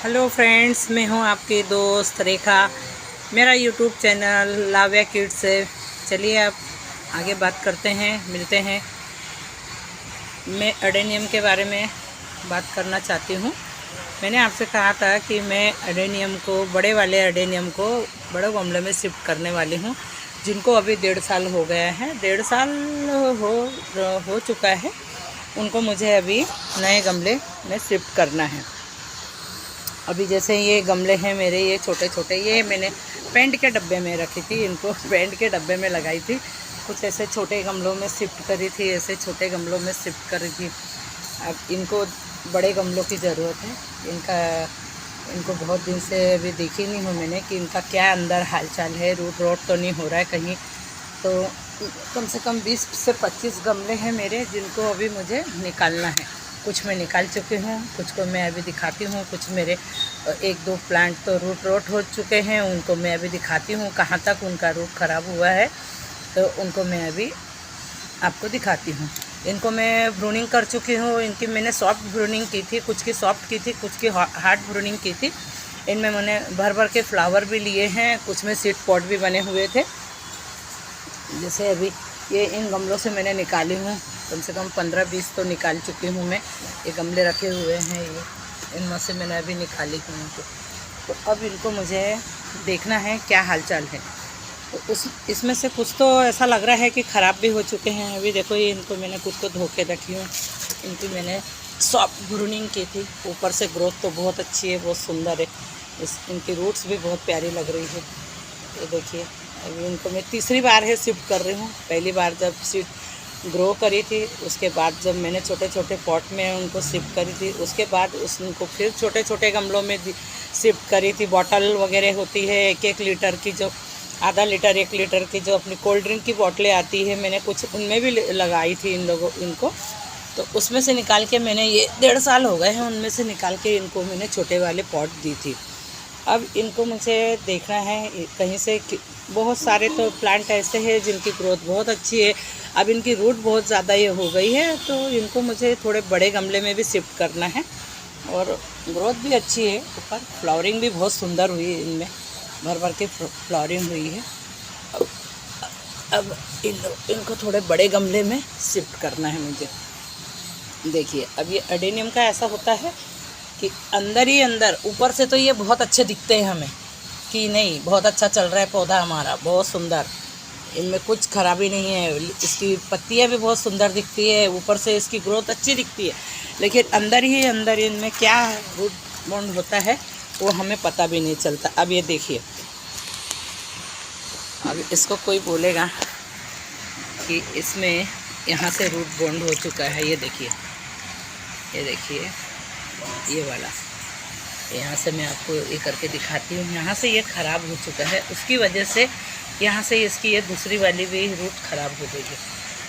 Hello friends, मैं हूं आपकी दोस्त रेखा। मेरा यूट्यूब चैनल लाव्या किड्स है। चलिए अब आगे बात करते हैं, मिलते हैं। मैं अडेनियम के बारे में बात करना चाहती हूं। मैंने आपसे कहा था कि मैं अडेनियम को, बड़े वाले अडेनियम को बड़े गमले में शिफ्ट करने वाली हूं, जिनको अभी 1.5 साल हो गया है। 1.5 साल हो चुका है। उनको मुझे अभी नए गमले में शिफ्ट करना है। अभी जैसे ये गमले हैं मेरे, ये छोटे छोटे, ये मैंने पेंट के डब्बे में रखी थी। इनको पेंट के डब्बे में लगाई थी। कुछ ऐसे छोटे गमलों में शिफ्ट करी थी, ऐसे छोटे गमलों में शिफ्ट करी थी। अब इनको बड़े गमलों की ज़रूरत है। इनको बहुत दिन से अभी देखी नहीं हूँ मैंने कि इनका क्या अंदर हालचाल है, रूट रोट तो नहीं हो रहा है कहीं। तो कम से कम 20 से 25 गमले हैं मेरे, जिनको अभी मुझे निकालना है। कुछ मैं निकाल चुकी हूँ, कुछ को मैं अभी दिखाती हूँ। कुछ मेरे 1-2 प्लांट तो रूट रोट हो चुके हैं, उनको मैं अभी दिखाती हूँ कहाँ तक उनका रूट ख़राब हुआ है। तो उनको मैं अभी आपको दिखाती हूँ। इनको मैं ब्रूनिंग कर चुकी हूँ। इनकी मैंने सॉफ्ट ब्रूनिंग की थी, कुछ की सॉफ्ट की थी, कुछ की हार्ड ब्रूनिंग की थी। इनमें मैंने भर भर के फ्लावर भी लिए हैं, कुछ में सीड पॉट भी बने हुए थे। जैसे अभी ये इन गमलों से मैंने निकाली हूँ, कम से कम 15-20 तो निकाल चुकी हूँ मैं। ये गमले रखे हुए हैं, ये इनमें से मैंने अभी निकाली हूँ इनको। तो अब इनको मुझे देखना है क्या हालचाल है। तो इसमें से कुछ तो ऐसा लग रहा है कि ख़राब भी हो चुके हैं। अभी देखो, ये इनको मैंने कुछ को धो के रखी हूँ। इनकी मैंने सॉफ्ट ब्रूनिंग की थी। ऊपर से ग्रोथ तो बहुत अच्छी है, बहुत सुंदर है। इनकी रूट्स भी बहुत प्यारी लग रही है। ये देखिए, अभी इनको मैं तीसरी बार है शिफ्ट कर रही हूँ। पहली बार जब सीड ग्रो करी थी, उसके बाद जब मैंने छोटे छोटे पॉट में उनको शिफ्ट करी थी, उसके बाद उनको फिर छोटे छोटे गमलों में शिफ्ट करी थी। बॉटल वगैरह होती है 1-1 लीटर की, जो आधा लीटर 1 लीटर की जो अपनी कोल्ड ड्रिंक की बोतलें आती है, मैंने कुछ उनमें भी लगाई थी इनको। तो उसमें से निकाल के मैंने, ये 1.5 साल हो गए हैं, उनमें से निकाल के इनको मैंने छोटे वाले पॉट दी थी। अब इनको मुझे देखना है कहीं से। बहुत सारे तो प्लांट ऐसे हैं जिनकी ग्रोथ बहुत अच्छी है। अब इनकी रूट बहुत ज़्यादा ये हो गई है, तो इनको मुझे थोड़े बड़े गमले में भी शिफ्ट करना है। और ग्रोथ भी अच्छी है, ऊपर फ्लावरिंग भी बहुत सुंदर हुई है, इनमें भर भर के फ्लावरिंग हुई है। अब इनको थोड़े बड़े गमले में शिफ्ट करना है मुझे। देखिए, अब ये अडेनियम का ऐसा होता है कि अंदर ही अंदर, ऊपर से तो ये बहुत अच्छे दिखते हैं हमें कि नहीं, बहुत अच्छा चल रहा है पौधा हमारा, बहुत सुंदर, इनमें कुछ खराबी नहीं है। इसकी पत्तियां भी बहुत सुंदर दिखती है, ऊपर से इसकी ग्रोथ अच्छी दिखती है। लेकिन अंदर ही अंदर इनमें क्या रूट बॉन्ड होता है वो हमें पता भी नहीं चलता। अब ये देखिए, अब इसको कोई बोलेगा कि इसमें यहाँ से रूट बॉन्ड हो चुका है। ये देखिए, ये देखिए, ये वाला, यहाँ से मैं आपको ये करके दिखाती हूँ। यहाँ से ये ख़राब हो चुका है, उसकी वजह से यहाँ से इसकी ये दूसरी वाली भी रूट ख़राब हो गई है।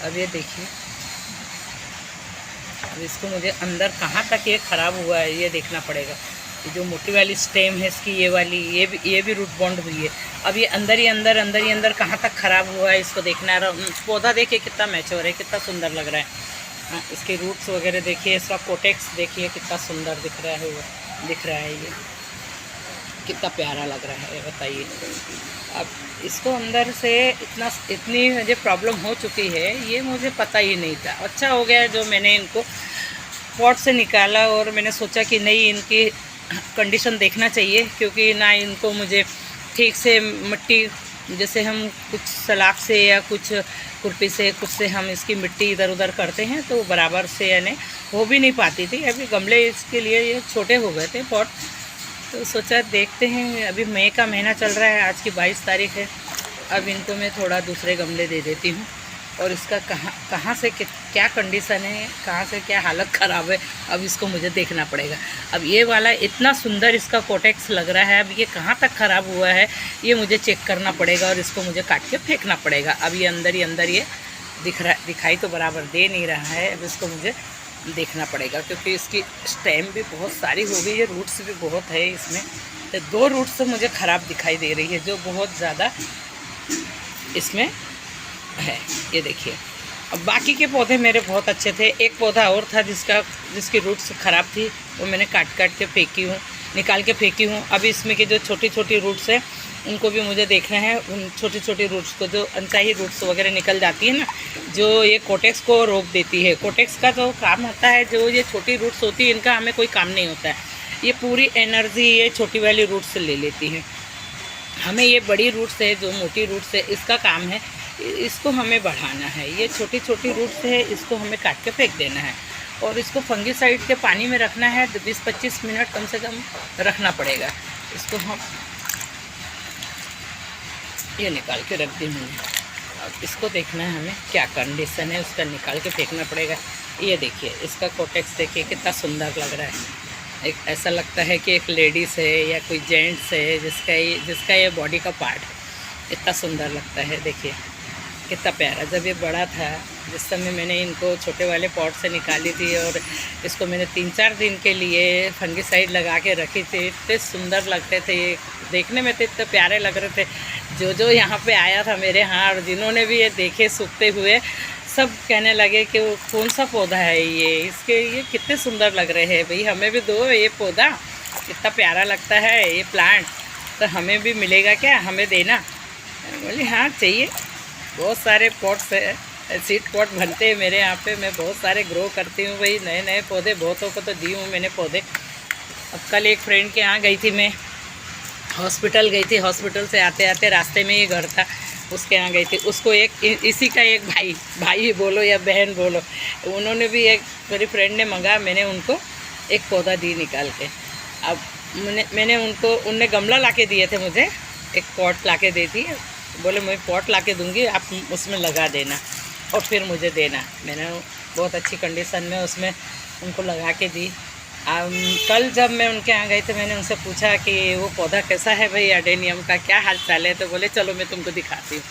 अब ये देखिए, अब इसको मुझे अंदर कहाँ तक ये ख़राब हुआ है ये देखना पड़ेगा। ये जो मोटी वाली स्टेम है इसकी, ये वाली, ये भी रूट बॉन्ड हुई है। अब ये अंदर ही अंदर कहाँ तक ख़राब हुआ है इसको देखना है। पौधा देखिए कितना मैच्योर है, कितना सुंदर लग रहा है। इसके रूट्स वगैरह देखिए, इसका कोटेक्स देखिए कितना सुंदर दिख रहा है। ये कितना प्यारा लग रहा है, बताइए। अब इसको अंदर से इतनी मुझे प्रॉब्लम हो चुकी है, ये मुझे पता ही नहीं था। अच्छा हो गया जो मैंने इनको पॉट से निकाला, और मैंने सोचा कि नहीं, इनकी कंडीशन देखना चाहिए, क्योंकि ना इनको मुझे ठीक से मिट्टी, जैसे हम कुछ सलाख से या कुछ खुरपी से, कुछ से हम इसकी मिट्टी इधर उधर करते हैं तो बराबर से यानी हो भी नहीं पाती थी। अभी गमले इसके लिए ये छोटे हो गए थे पॉट, तो सोचा देखते हैं। अभी मई का महीना चल रहा है, आज की 22 तारीख है। अब इनको मैं थोड़ा दूसरे गमले दे देती हूँ, और इसका कहाँ से क्या कंडीशन है, कहाँ से क्या हालत ख़राब है, अब इसको मुझे देखना पड़ेगा। अब ये वाला इतना सुंदर इसका कोटेक्स लग रहा है, अब ये कहाँ तक ख़राब हुआ है ये मुझे चेक करना पड़ेगा, और इसको मुझे काट के फेंकना पड़ेगा। अब ये अंदर ही अंदर ये दिखाई तो बराबर दे नहीं रहा है। अब इसको मुझे देखना पड़ेगा, क्योंकि इसकी स्टेम भी बहुत सारी हो गई है, रूट्स भी बहुत है इसमें। तो 2 रूट्स तो मुझे ख़राब दिखाई दे रही है, जो बहुत ज़्यादा इसमें है। ये देखिए, अब बाकी के पौधे मेरे बहुत अच्छे थे। एक पौधा और था जिसकी रूट्स ख़राब थी, वो मैंने काट के फेंकी हूँ। निकाल के फेंकी हूँ। अभी इसमें के जो छोटी छोटी रूट्स है उनको भी मुझे देखना है। उन छोटी छोटी रूट्स को, जो अनचाही रूट्स वगैरह निकल जाती है ना, जो ये कोटेक्स को रोक देती है। कोटेक्स का जो काम होता है, जो ये छोटी रूट्स होती है इनका हमें कोई काम नहीं होता है। ये पूरी एनर्जी ये छोटी वाली रूट्स से ले लेती है। हमें ये बड़ी रूट्स है, जो मोटी रूट्स है, इसका काम है, इसको हमें बढ़ाना है। ये छोटी छोटी रूट्स है, इसको हमें काट के फेंक देना है और इसको फंगिसाइड के पानी में रखना है। 20-25 मिनट कम से कम रखना पड़ेगा। इसको हम ये निकाल के रख दी मैंने। अब इसको देखना है हमें क्या कंडीशन है, उसका निकाल के फेंकना पड़ेगा। ये देखिए, इसका कोटेक्स देखिए कितना सुंदर लग रहा है। एक ऐसा लगता है कि एक लेडीज़ है या कोई जेंट्स है जिसका ये बॉडी का पार्ट है। इतना सुंदर लगता है, देखिए कितना प्यारा। जब ये बड़ा था, जिस समय मैंने इनको छोटे वाले पॉट से निकाली थी और इसको मैंने 3-4 दिन के लिए फंगिसाइड लगा के रखी थी, इतने सुंदर लगते थे ये, देखने में तो इतने प्यारे लग रहे थे। जो यहाँ पे आया था मेरे यहाँ और जिन्होंने भी ये देखे सूखते हुए, सब कहने लगे कि वो कौन सा पौधा है ये कितने सुंदर लग रहे हैं। भाई हमें भी दो ये पौधा, कितना प्यारा लगता है ये प्लांट, तो हमें भी मिलेगा क्या, हमें देना। बोली हाँ चाहिए। बहुत सारे पॉट्स है, सीड पॉट बनते हैं मेरे यहाँ पे। मैं बहुत सारे ग्रो करती हूँ भाई, नए नए पौधे बहुतों को तो दी हूँ मैंने पौधे। अब कल एक फ्रेंड के यहाँ गई थी मैं, हॉस्पिटल गई थी। हॉस्पिटल से आते आते रास्ते में ही घर था, उसके यहाँ गई थी। उसको इसी का एक भाई बोलो या बहन बोलो, उन्होंने भी, एक मेरी फ्रेंड ने मंगा, मैंने उनको एक पौधा दी निकाल के। अब मैंने उनने गमला लाके दिए थे मुझे, एक पॉट लाके दी थी। बोले मैं पॉट लाके दूंगी, आप उसमें लगा देना और फिर मुझे देना। मैंने बहुत अच्छी कंडीशन में उसमें उनको लगा के दी। कल जब मैं उनके यहाँ गई तो मैंने उनसे पूछा कि वो पौधा कैसा है भाई, एडेनियम का क्या हाल चाल है। तो बोले चलो मैं तुमको दिखाती हूँ।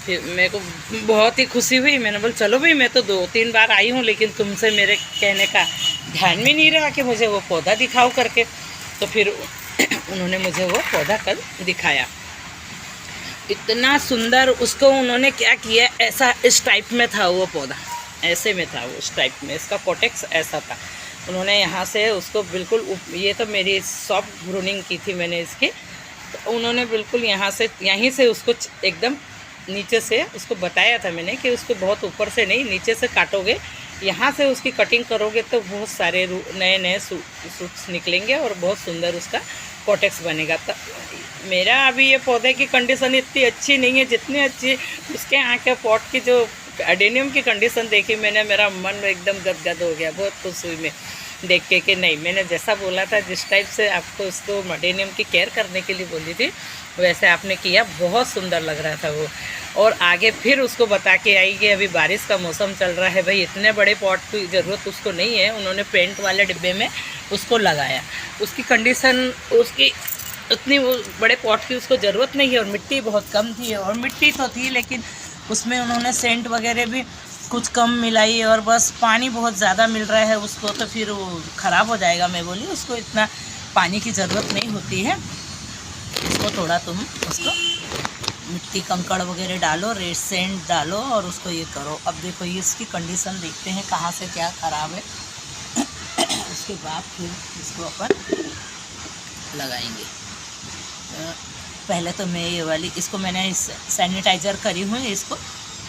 फिर मेरे को बहुत ही खुशी हुई। मैंने बोला चलो भाई, मैं तो 2-3 बार आई हूँ, लेकिन तुमसे मेरे कहने का ध्यान में नहीं रहा कि मुझे वो पौधा दिखाओ करके। तो फिर उन्होंने मुझे वो पौधा कल दिखाया। इतना सुंदर, उसको उन्होंने क्या किया, ऐसा इस टाइप में था वो पौधा, ऐसे में था वो, इस टाइप में। इसका कोटेक्स ऐसा था। उन्होंने यहाँ से उसको बिल्कुल, ये तो मेरी सॉफ्ट प्रूनिंग की थी मैंने इसकी, तो उन्होंने बिल्कुल यहीं से उसको एकदम नीचे से उसको बताया था मैंने कि उसको बहुत ऊपर से नहीं, नीचे से काटोगे, यहाँ से उसकी कटिंग करोगे तो बहुत सारे नए नए सूट्स निकलेंगे और बहुत सुंदर उसका कोटेक्स बनेगा। तो मेरा अभी ये पौधे की कंडीशन इतनी अच्छी नहीं है जितनी अच्छी उसके यहाँ के पॉट की, जो एडेनियम की कंडीशन देखी मैंने, मेरा मन एकदम गदगद हो गया। बहुत खुश हुई मैं देख के कि नहीं, मैंने जैसा बोला था, जिस टाइप से आपको उसको एडेनियम की केयर करने के लिए बोली थी, वैसे आपने किया। बहुत सुंदर लग रहा था वो। और आगे फिर उसको बता के आई कि अभी बारिश का मौसम चल रहा है भाई, इतने बड़े पॉट की ज़रूरत उसको नहीं है। उन्होंने पेंट वाले डिब्बे में उसको लगाया। उसकी कंडीशन, उसकी उतनी वो बड़े पॉट की उसको ज़रूरत नहीं है। और मिट्टी बहुत कम थी, और मिट्टी तो थी लेकिन उसमें उन्होंने सेंट वगैरह भी कुछ कम मिलाई, और बस पानी बहुत ज़्यादा मिल रहा है उसको, तो फिर वो ख़राब हो जाएगा। मैं बोली उसको इतना पानी की ज़रूरत नहीं होती है, इसको थोड़ा तुम उसको मिट्टी कंकड़ वगैरह डालो, रेड सेंट डालो और उसको ये करो। अब देखो ये इसकी कंडीशन देखते हैं कहाँ से क्या ख़राब है, उसके बाद फिर इसको अपन लगाएंगे। पहले तो मैं ये वाली, इसको मैंने सैनिटाइज़र करी हुई है, इसको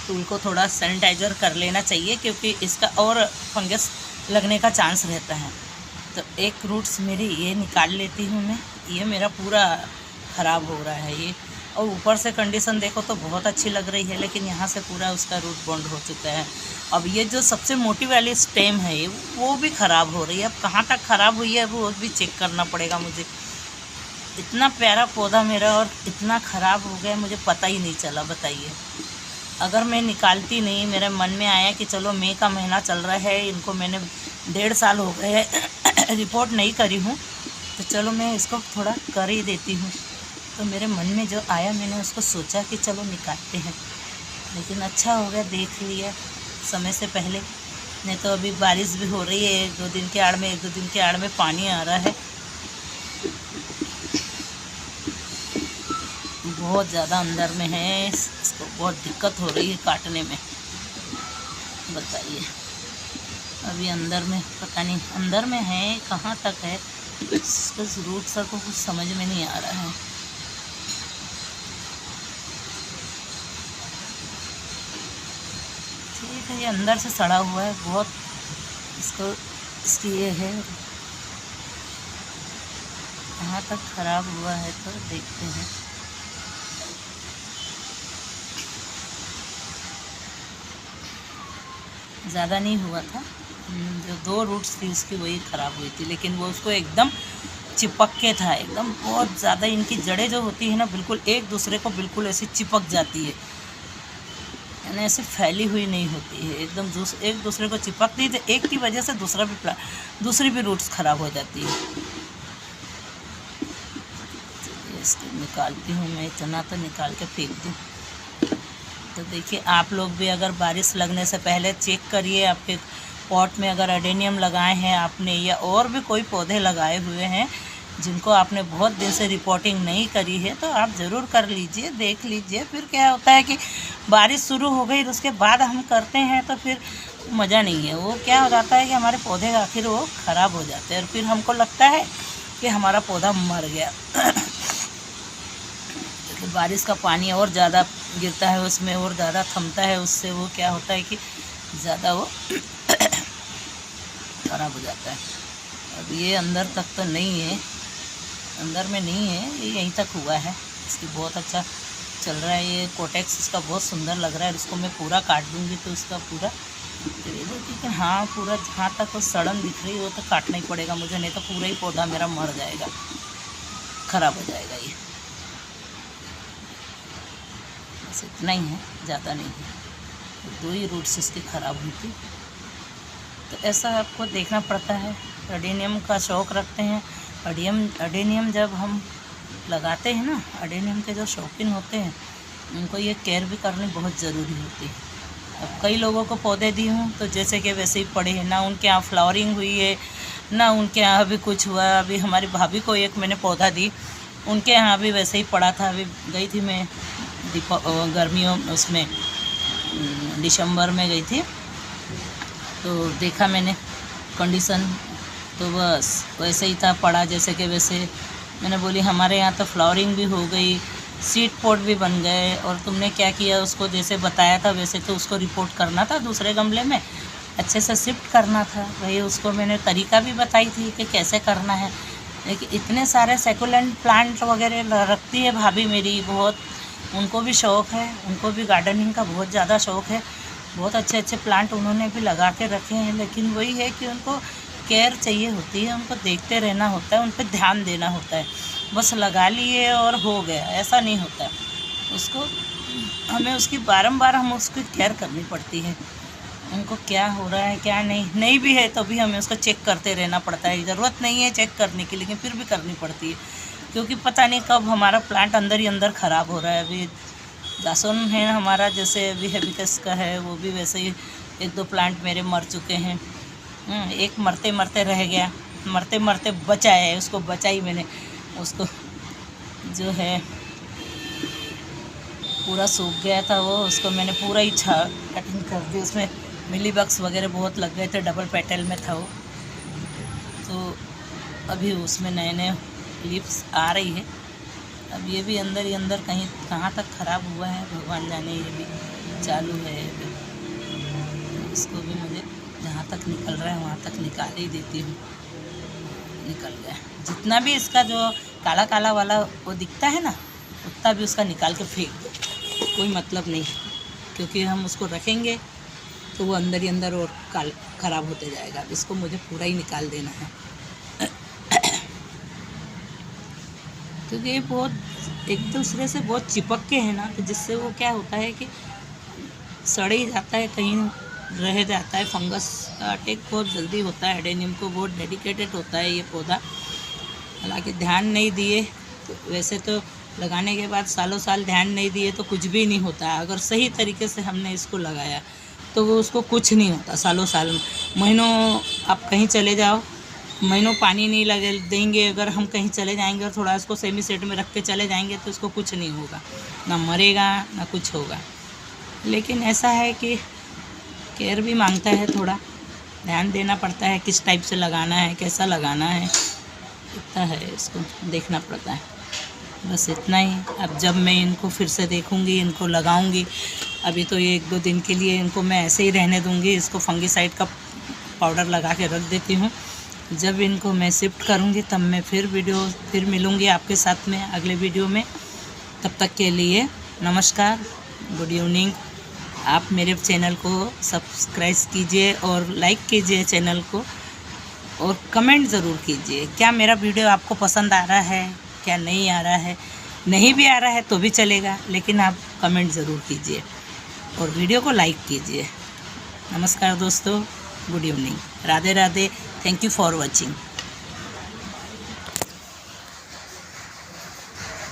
टूल को थोड़ा सैनिटाइज़र कर लेना चाहिए क्योंकि इसका और फंगस लगने का चांस रहता है। तो एक रूट्स मेरी ये निकाल लेती हूँ मैं, ये मेरा पूरा ख़राब हो रहा है ये। और ऊपर से कंडीशन देखो तो बहुत अच्छी लग रही है, लेकिन यहाँ से पूरा उसका रूट बॉन्ड हो चुका है। अब ये जो सबसे मोटी वाली स्टेम है वो भी ख़राब हो रही है। अब कहाँ तक ख़राब हुई है वो भी चेक करना पड़ेगा मुझे। इतना प्यारा पौधा मेरा और इतना ख़राब हो गया, मुझे पता ही नहीं चला। बताइए, अगर मैं निकालती नहीं, मेरे मन में आया कि चलो मई का महीना चल रहा है, इनको मैंने 1.5 साल हो गए रिपोर्ट नहीं करी हूँ, तो चलो मैं इसको थोड़ा कर ही देती हूँ। तो मेरे मन में जो आया, मैंने उसको सोचा कि चलो निकालते हैं। लेकिन अच्छा हो गया देख लिया समय से पहले, नहीं तो अभी बारिश भी हो रही है, 1-2 दिन के आड़ में 1-2 दिन के आड़ में पानी आ रहा है। बहुत ज़्यादा अंदर में है, इसको बहुत दिक्कत हो रही है काटने में। बताइए, अभी अंदर में पता नहीं अंदर में है कहाँ तक है, इसका रूट सा को कुछ समझ में नहीं आ रहा है। ठीक है, ये अंदर से सड़ा हुआ है बहुत, इसको इसकी ये है कहाँ तक ख़राब हुआ है तो देखते हैं। ज़्यादा नहीं हुआ था, जो 2 रूट्स थी उसकी वही ख़राब हुई थी, लेकिन वो उसको एकदम चिपक के था, एकदम बहुत ज़्यादा। इनकी जड़ें जो होती है ना बिल्कुल एक दूसरे को बिल्कुल ऐसे चिपक जाती है, यानी ऐसे फैली हुई नहीं होती है, एकदम एक दूसरे को चिपकती है, तो एक की वजह से दूसरी भी रूट्स ख़राब हो जाती है। इसको निकालती हूँ मैं, इतना तो निकाल के फेंक दूँ। तो देखिए, आप लोग भी अगर बारिश लगने से पहले चेक करिए, आपके पॉट में अगर एडेनियम लगाए हैं आपने, या और भी कोई पौधे लगाए हुए हैं जिनको आपने बहुत दिन से रिपोर्टिंग नहीं करी है, तो आप ज़रूर कर लीजिए, देख लीजिए। फिर क्या होता है कि बारिश शुरू हो गई, उसके बाद हम करते हैं तो फिर मज़ा नहीं है। वो क्या हो जाता है कि हमारे पौधे आखिर वो ख़राब हो जाते हैं, और फिर हमको लगता है कि हमारा पौधा मर गया। बारिश का पानी और ज़्यादा गिरता है उसमें, और ज़्यादा थमता है, उससे वो क्या होता है कि ज़्यादा वो ख़राब हो जाता है। अब ये अंदर तक तो नहीं है, अंदर में नहीं है, ये यहीं तक हुआ है। इसकी बहुत अच्छा चल रहा है, ये कोटेक्स इसका बहुत सुंदर लग रहा है। इसको मैं पूरा काट दूँगी तो इसका पूरा लेकिन हाँ, पूरा जहाँ तक वो सड़न दिख रही है वो तो काटना ही पड़ेगा मुझे, नहीं तो पूरा ही पौधा मेरा मर जाएगा, ख़राब हो जाएगा। ये बस इतना ही है, ज़्यादा नहीं है। 2 ही रूट्स इसकी ख़राब हुई थी। तो ऐसा आपको देखना पड़ता है। एडेनियम का शौक़ रखते हैं, एडेनियम जब हम लगाते हैं ना, एडेनियम के जो शौकीन होते हैं उनको ये केयर भी करनी बहुत ज़रूरी होती है। अब कई लोगों को पौधे दी हूँ तो जैसे कि वैसे ही पड़े हैं, ना उनके यहाँ फ्लावरिंग हुई है, ना उनके यहाँ अभी कुछ हुआ। अभी हमारी भाभी को एक मैंने पौधा दी, उनके यहाँ भी वैसे ही पड़ा था। अभी गई थी मैं गर्मियों उसमें, दिसंबर में गई थी, तो देखा मैंने कंडीशन, तो बस वैसे ही था पड़ा जैसे कि वैसे। मैंने बोली हमारे यहाँ तो फ्लावरिंग भी हो गई, सीड पॉट भी बन गए, और तुमने क्या किया, उसको जैसे बताया था वैसे तो उसको रिपोर्ट करना था, दूसरे गमले में अच्छे से शिफ्ट करना था। वही उसको मैंने तरीका भी बताई थी कि कैसे करना है। लेकिन इतने सारे सेकुलेंट प्लांट वगैरह रखती है भाभी मेरी, बहुत उनको भी शौक़ है, उनको भी गार्डनिंग का बहुत ज़्यादा शौक़ है। बहुत अच्छे अच्छे प्लांट उन्होंने भी लगा के रखे हैं, लेकिन वही है कि उनको केयर चाहिए होती है, उनको देखते रहना होता है, उन पर ध्यान देना होता है। बस लगा लिए और हो गया, ऐसा नहीं होता है। उसको हमें उसकी बारंबार हम उसकी केयर करनी पड़ती है। उनको क्या हो रहा है क्या नहीं भी है तो भी हमें उसको चेक करते रहना पड़ता है। ज़रूरत नहीं है चेक करने की, लेकिन फिर भी करनी पड़ती है, क्योंकि पता नहीं कब हमारा प्लांट अंदर ही अंदर ख़राब हो रहा है। अभी जासुन है हमारा, जैसे अभी हेबिस्कस का है, वो भी वैसे ही 1-2 प्लांट मेरे मर चुके हैं। एक मरते मरते रह गया, मरते मरते बचा है, उसको बचाई मैंने। उसको जो है पूरा सूख गया था वो, उसको मैंने पूरा ही कटिंग कर दी। उसमें मिली बग्स वगैरह बहुत लग गए थे, डबल पेटल में था वो। तो अभी उसमें नए नए लीव्स आ रही है। अब ये भी अंदर ही अंदर कहीं कहाँ तक ख़राब हुआ है भगवान जाने, ये भी चालू है अभी। इसको भी मुझे जहाँ तक निकल रहा है वहाँ तक निकाल ही देती हूँ। निकल गया, जितना भी इसका जो काला काला वाला वो दिखता है ना, उतना भी उसका निकाल के फेंक दो, कोई मतलब नहीं, क्योंकि हम उसको रखेंगे तो वो अंदर ही अंदर और ख़राब होते जाएगा। इसको मुझे पूरा ही निकाल देना है, क्योंकि ये बहुत एक दूसरे से बहुत चिपक के है ना, तो जिससे वो क्या होता है कि सड़ ही जाता है, कहीं रह जाता है। फंगस का अटैक बहुत जल्दी होता है। एडेनियम को बहुत डेडिकेटेड होता है ये पौधा, हालांकि ध्यान नहीं दिए तो वैसे तो लगाने के बाद सालों साल ध्यान नहीं दिए तो कुछ भी नहीं होता है। अगर सही तरीके से हमने इसको लगाया तो वो उसको कुछ नहीं होता। सालों साल महीनों आप कहीं चले जाओ, महीनों पानी नहीं लगे देंगे, अगर हम कहीं चले जाएंगे और थोड़ा इसको सेमी सेट में रख के चले जाएंगे तो इसको कुछ नहीं होगा, ना मरेगा ना कुछ होगा। लेकिन ऐसा है कि केयर भी मांगता है, थोड़ा ध्यान देना पड़ता है, किस टाइप से लगाना है, कैसा लगाना है। इतना है, इसको देखना पड़ता है, बस इतना ही। अब जब मैं इनको फिर से देखूंगी, इनको लगाऊंगी, अभी तो ये 1-2 दिन के लिए इनको मैं ऐसे ही रहने दूंगी। इसको फंगीसाइड का पाउडर लगा के रख देती हूँ। जब इनको मैं शिफ्ट करूंगी तब मैं फिर मिलूंगी आपके साथ में अगले वीडियो में। तब तक के लिए नमस्कार, गुड इवनिंग। आप मेरे चैनल को सब्सक्राइब कीजिए और लाइक कीजिए चैनल को, और कमेंट ज़रूर कीजिए क्या मेरा वीडियो आपको पसंद आ रहा है, क्या नहीं आ रहा है। नहीं भी आ रहा है तो भी चलेगा, लेकिन आप कमेंट ज़रूर कीजिए और वीडियो को लाइक कीजिए। नमस्कार दोस्तों, good evening, Radhe Radhe, thank you for watching.